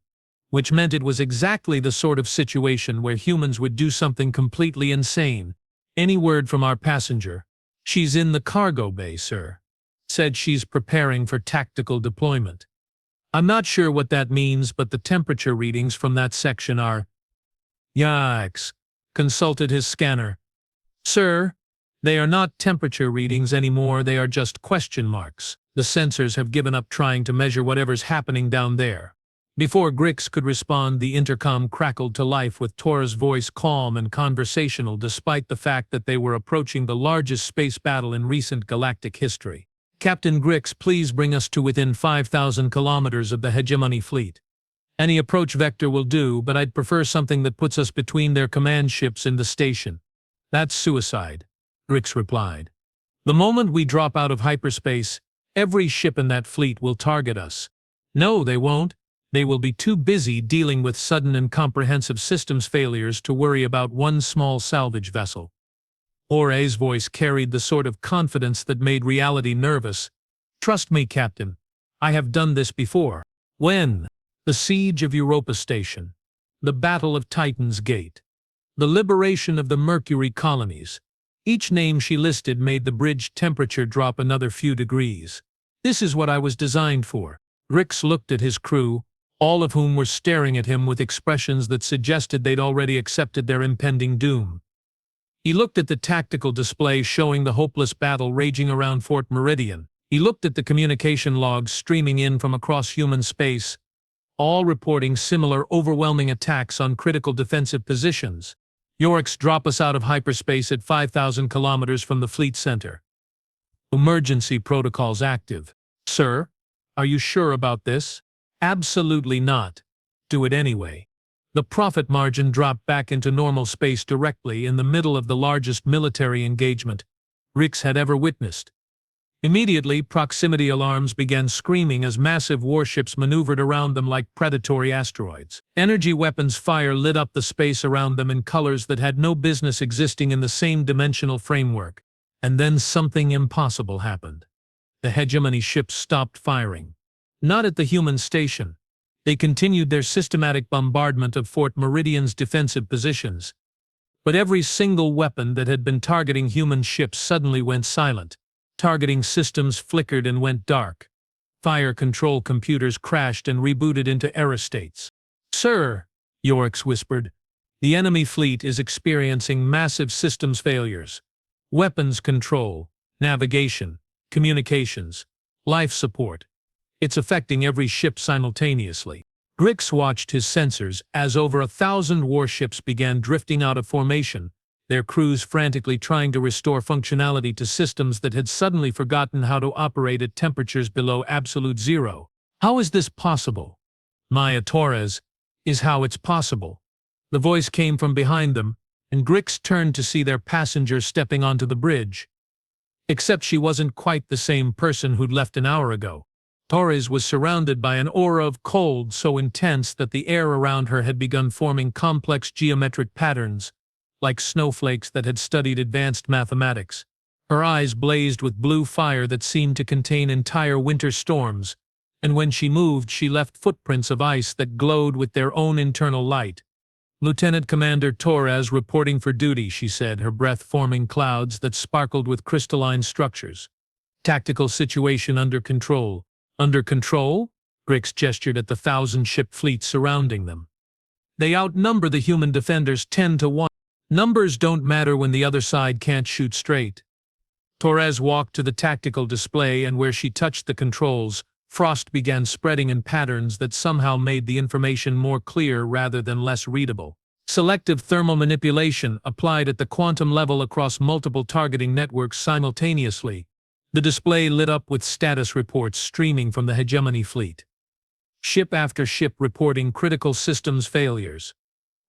which meant it was exactly the sort of situation where humans would do something completely insane. "Any word from our passenger?" "She's in the cargo bay, sir. Said she's preparing for tactical deployment." "I'm not sure what that means, but the temperature readings from that section are—" Yikes, consulted his scanner. "Sir, they are not temperature readings anymore, they are just question marks. The sensors have given up trying to measure whatever's happening down there." Before Grix could respond, the intercom crackled to life with Torres' voice calm and conversational despite the fact that they were approaching the largest space battle in recent galactic history. "Captain Grix, please bring us to within 5,000 kilometers of the hegemony fleet. Any approach vector will do, but I'd prefer something that puts us between their command ships and the station." "That's suicide," Grix replied. "The moment we drop out of hyperspace, every ship in that fleet will target us." "No, they won't. They will be too busy dealing with sudden and comprehensive systems failures to worry about one small salvage vessel." Jorge's voice carried the sort of confidence that made reality nervous. "Trust me, Captain. I have done this before." "When?" "The siege of Europa Station. The Battle of Titan's Gate. The liberation of the Mercury colonies." Each name she listed made the bridge temperature drop another few degrees. "This is what I was designed for." Grix looked at his crew, all of whom were staring at him with expressions that suggested they'd already accepted their impending doom. He looked at the tactical display showing the hopeless battle raging around Fort Meridian. He looked at the communication logs streaming in from across human space, all reporting similar overwhelming attacks on critical defensive positions. "Yorix, drop us out of hyperspace at 5,000 kilometers from the fleet center. Emergency protocols active." "Sir, are you sure about this?" "Absolutely not. Do it anyway." The profit margin dropped back into normal space directly in the middle of the largest military engagement Grix had ever witnessed. Immediately, proximity alarms began screaming as massive warships maneuvered around them like predatory asteroids. Energy weapons fire lit up the space around them in colors that had no business existing in the same dimensional framework. And then something impossible happened. The hegemony ships stopped firing. Not at the human station. They continued their systematic bombardment of Fort Meridian's defensive positions. But every single weapon that had been targeting human ships suddenly went silent. Targeting systems flickered and went dark. Fire control computers crashed and rebooted into error states. "Sir," Yorix whispered, "the enemy fleet is experiencing massive systems failures. Weapons control, navigation, communications, life support. It's affecting every ship simultaneously." Grix watched his sensors as over 1,000 warships began drifting out of formation, their crews frantically trying to restore functionality to systems that had suddenly forgotten how to operate at temperatures below absolute zero. How is this possible? Maya Torres, is how it's possible. The voice came from behind them, and Grix turned to see their passenger stepping onto the bridge. Except she wasn't quite the same person who'd left an hour ago. Torres was surrounded by an aura of cold so intense that the air around her had begun forming complex geometric patterns, like snowflakes that had studied advanced mathematics. Her eyes blazed with blue fire that seemed to contain entire winter storms, and when she moved she left footprints of ice that glowed with their own internal light. "Lieutenant Commander Torres reporting for duty," she said, her breath forming clouds that sparkled with crystalline structures. "Tactical situation under control." "Under control?" Grix gestured at the 1,000-ship fleet surrounding them. "They outnumber the human defenders 10 to 1. Numbers don't matter when the other side can't shoot straight." Torres walked to the tactical display, and where she touched the controls, frost began spreading in patterns that somehow made the information more clear rather than less readable. Selective thermal manipulation applied at the quantum level across multiple targeting networks simultaneously. The display lit up with status reports streaming from the hegemony fleet. Ship after ship reporting critical systems failures.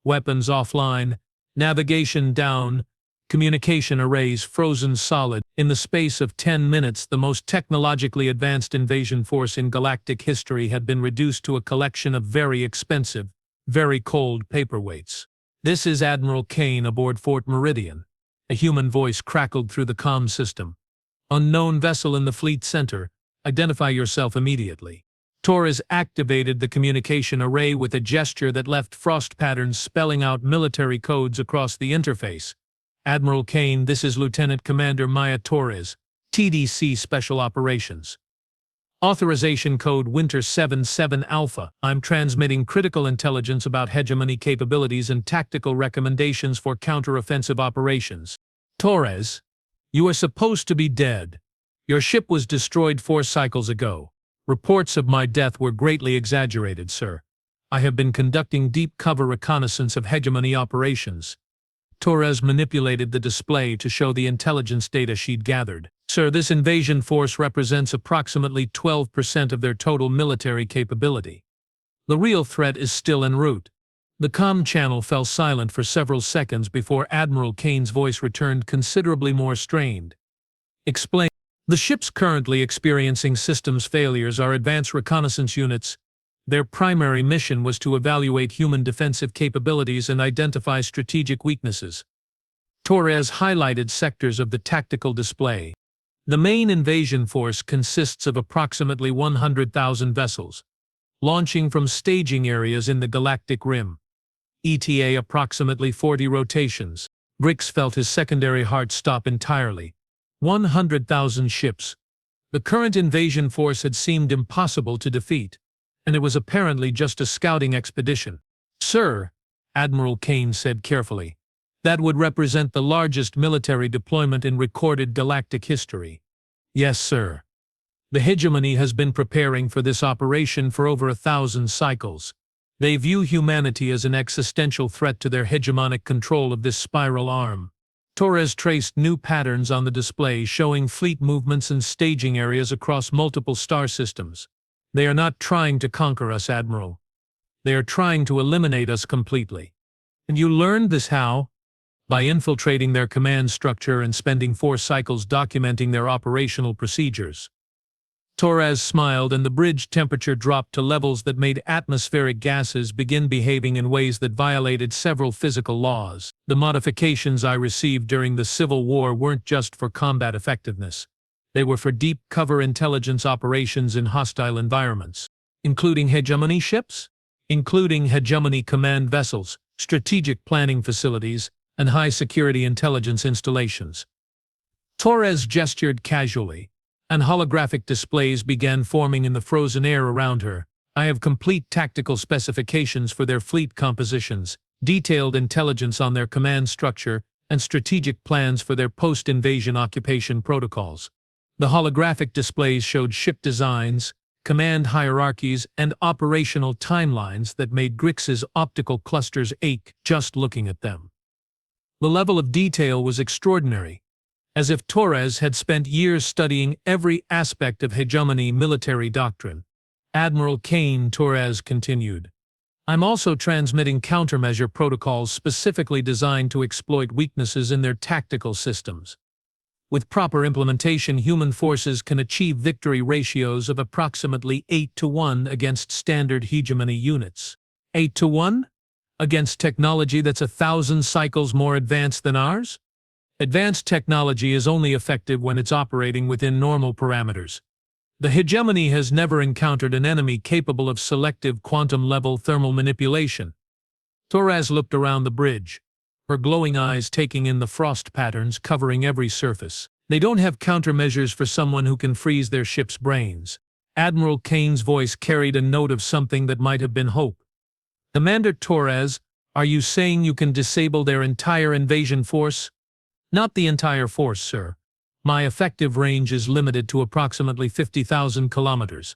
Weapons offline, navigation down, communication arrays frozen solid. In the space of 10 minutes, the most technologically advanced invasion force in galactic history had been reduced to a collection of very expensive, very cold paperweights. "This is Admiral Kane aboard Fort Meridian." A human voice crackled through the comm system. "Unknown vessel in the fleet center. Identify yourself immediately." Torres activated the communication array with a gesture that left frost patterns spelling out military codes across the interface. "Admiral Kane, this is Lieutenant Commander Maya Torres, TDC Special Operations. Authorization code Winter 77 Alpha. I'm transmitting critical intelligence about hegemony capabilities and tactical recommendations for counter-offensive operations." "Torres, you are supposed to be dead. Your ship was destroyed 4 cycles ago. Reports of my death were greatly exaggerated, sir. I have been conducting deep cover reconnaissance of hegemony operations." Torres manipulated the display to show the intelligence data she'd gathered. "Sir, this invasion force represents approximately 12% of their total military capability. The real threat is still en route." The comm channel fell silent for several seconds before Admiral Kane's voice returned, considerably more strained. "Explain." "The ships currently experiencing systems failures are advanced reconnaissance units. Their primary mission was to evaluate human defensive capabilities and identify strategic weaknesses." Torres highlighted sectors of the tactical display. "The main invasion force consists of approximately 100,000 vessels, launching from staging areas in the galactic rim. ETA approximately 40 rotations." Grix felt his secondary heart stop entirely. 100,000 ships. The current invasion force had seemed impossible to defeat, and it was apparently just a scouting expedition. "Sir," Admiral Kane said carefully, "that would represent the largest military deployment in recorded galactic history." "Yes, sir. The hegemony has been preparing for this operation for over 1,000 cycles. They view humanity as an existential threat to their hegemonic control of this spiral arm." Torres traced new patterns on the display, showing fleet movements and staging areas across multiple star systems. "They are not trying to conquer us, Admiral. They are trying to eliminate us completely." "And you learned this how?" "By infiltrating their command structure and spending 4 cycles documenting their operational procedures." Torres smiled, and the bridge temperature dropped to levels that made atmospheric gases begin behaving in ways that violated several physical laws. "The modifications I received during the Civil War weren't just for combat effectiveness. They were for deep cover intelligence operations in hostile environments." "Including hegemony ships?" "Including hegemony command vessels, strategic planning facilities, and high-security intelligence installations." Torres gestured casually, and holographic displays began forming in the frozen air around her. "I have complete tactical specifications for their fleet compositions, detailed intelligence on their command structure, and strategic plans for their post-invasion occupation protocols." The holographic displays showed ship designs, command hierarchies, and operational timelines that made Grix's optical clusters ache just looking at them. The level of detail was extraordinary, as if Torres had spent years studying every aspect of hegemony military doctrine. Admiral Kane Torres continued, "I'm also transmitting countermeasure protocols specifically designed to exploit weaknesses in their tactical systems. With proper implementation, human forces can achieve victory ratios of approximately 8-to-1 against standard hegemony units." 8-to-1? Against technology that's 1,000 cycles more advanced than ours? Advanced technology is only effective when it's operating within normal parameters. The hegemony has never encountered an enemy capable of selective quantum-level thermal manipulation. Torres looked around the bridge, her glowing eyes taking in the frost patterns covering every surface. "They don't have countermeasures for someone who can freeze their ship's brains." Admiral Kane's voice carried a note of something that might have been hope. "Commander Torres, are you saying you can disable their entire invasion force?" "Not the entire force, sir. My effective range is limited to approximately 50,000 kilometers,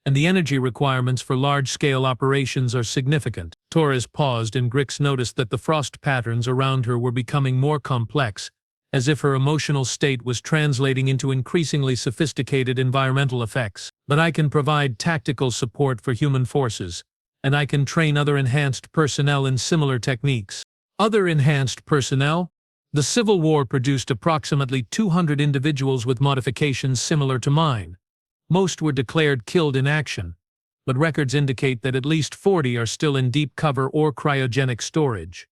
and the energy requirements for large-scale operations are significant." Torres paused, and Grix noticed that the frost patterns around her were becoming more complex, as if her emotional state was translating into increasingly sophisticated environmental effects. "But I can provide tactical support for human forces, and I can train other enhanced personnel in similar techniques." "Other enhanced personnel?" "The Civil War produced approximately 200 individuals with modifications similar to mine. Most were declared killed in action, but records indicate that at least 40 are still in deep cover or cryogenic storage."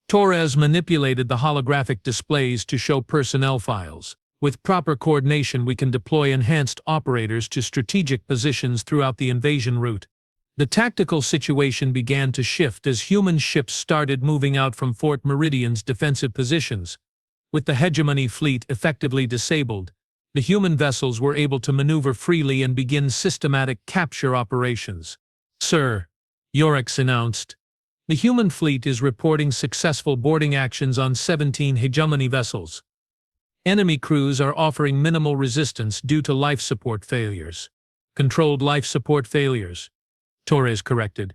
Torres manipulated the holographic displays to show personnel files. "With proper coordination, we can deploy enhanced operators to strategic positions throughout the invasion route." The tactical situation began to shift as human ships started moving out from Fort Meridian's defensive positions. With the hegemony fleet effectively disabled, the human vessels were able to maneuver freely and begin systematic capture operations. "Sir," Yorix announced, "the human fleet is reporting successful boarding actions on 17 hegemony vessels. Enemy crews are offering minimal resistance due to life support failures." "Controlled life support failures," Torres corrected.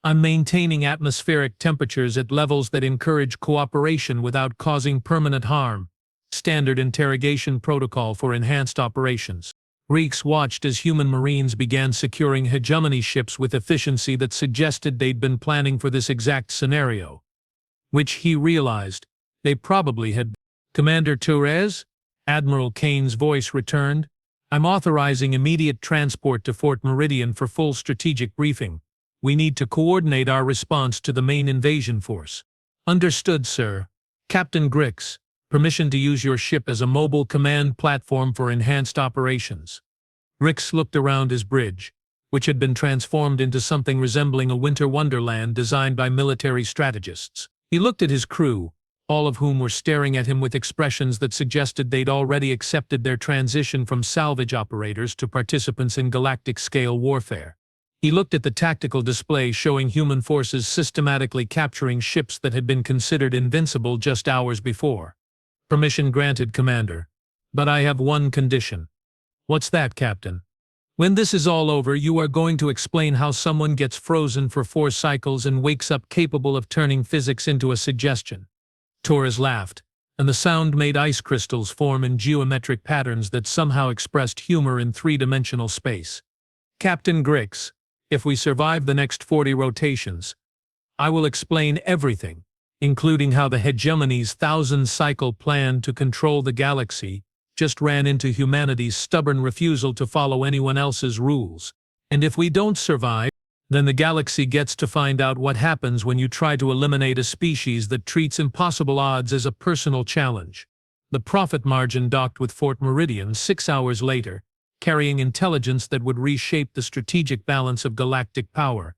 "I'm maintaining atmospheric temperatures at levels that encourage cooperation without causing permanent harm. Standard interrogation protocol for enhanced operations." Reeks watched as human marines began securing hegemony ships with efficiency that suggested they'd been planning for this exact scenario. Which he realized they probably had. "Commander Torres?" Admiral Kane's voice returned. "I'm authorizing immediate transport to Fort Meridian for full strategic briefing. We need to coordinate our response to the main invasion force." "Understood, sir. Captain Grix, permission to use your ship as a mobile command platform for enhanced operations." Grix looked around his bridge, which had been transformed into something resembling a winter wonderland designed by military strategists. He looked at his crew, all of whom were staring at him with expressions that suggested they'd already accepted their transition from salvage operators to participants in galactic-scale warfare. He looked at the tactical display showing human forces systematically capturing ships that had been considered invincible just hours before. "Permission granted, Commander. But I have one condition." "What's that, Captain?" "When this is all over, you are going to explain how someone gets frozen for 4 cycles and wakes up capable of turning physics into a suggestion." Torres laughed, and the sound made ice crystals form in geometric patterns that somehow expressed humor in 3-dimensional space. "Captain Grix, if we survive the next 40 rotations, I will explain everything, including how the hegemony's 1,000-cycle plan to control the galaxy just ran into humanity's stubborn refusal to follow anyone else's rules. And if we don't survive, then the galaxy gets to find out what happens when you try to eliminate a species that treats impossible odds as a personal challenge." The Prophet Margin docked with Fort Meridian 6 hours later, carrying intelligence that would reshape the strategic balance of galactic power.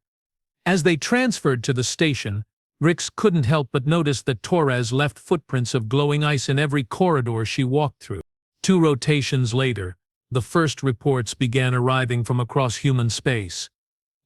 As they transferred to the station, Grix couldn't help but notice that Torres left footprints of glowing ice in every corridor she walked through. 2 rotations later, the first reports began arriving from across human space.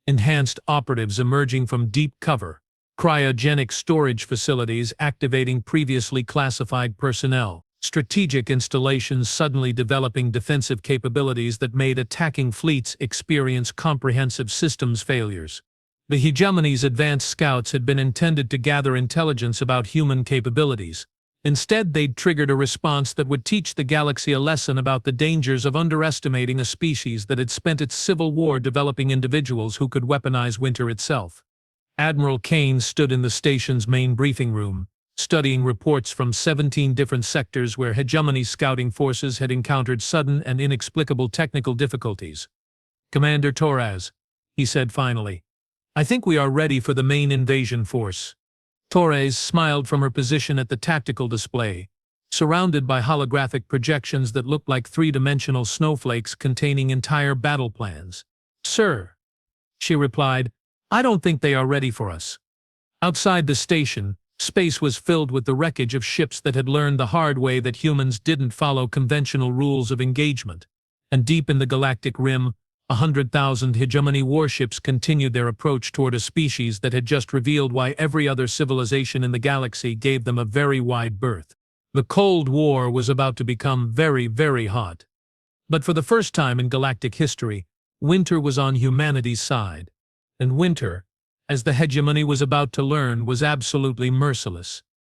Enhanced operatives emerging from deep cover, cryogenic storage facilities activating previously classified personnel, strategic installations suddenly developing defensive capabilities that made attacking fleets experience comprehensive systems failures. The hegemony's advanced scouts had been intended to gather intelligence about human capabilities. Instead, they'd triggered a response that would teach the galaxy a lesson about the dangers of underestimating a species that had spent its civil war developing individuals who could weaponize winter itself. Admiral Kane stood in the station's main briefing room, studying reports from 17 different sectors where hegemony's scouting forces had encountered sudden and inexplicable technical difficulties. "Commander Torres," he said finally, "I think we are ready for the main invasion force." Torres smiled from her position at the tactical display, surrounded by holographic projections that looked like three-dimensional snowflakes containing entire battle plans. "Sir," she replied, "I don't think they are ready for us." Outside the station, space was filled with the wreckage of ships that had learned the hard way that humans didn't follow conventional rules of engagement. And deep in the galactic rim, 100,000 hegemony warships continued their approach toward a species that had just revealed why every other civilization in the galaxy gave them a very wide berth. The Cold War was about to become very, very hot. But for the first time in galactic history, winter was on humanity's side. And winter, as the hegemony was about to learn, was absolutely merciless.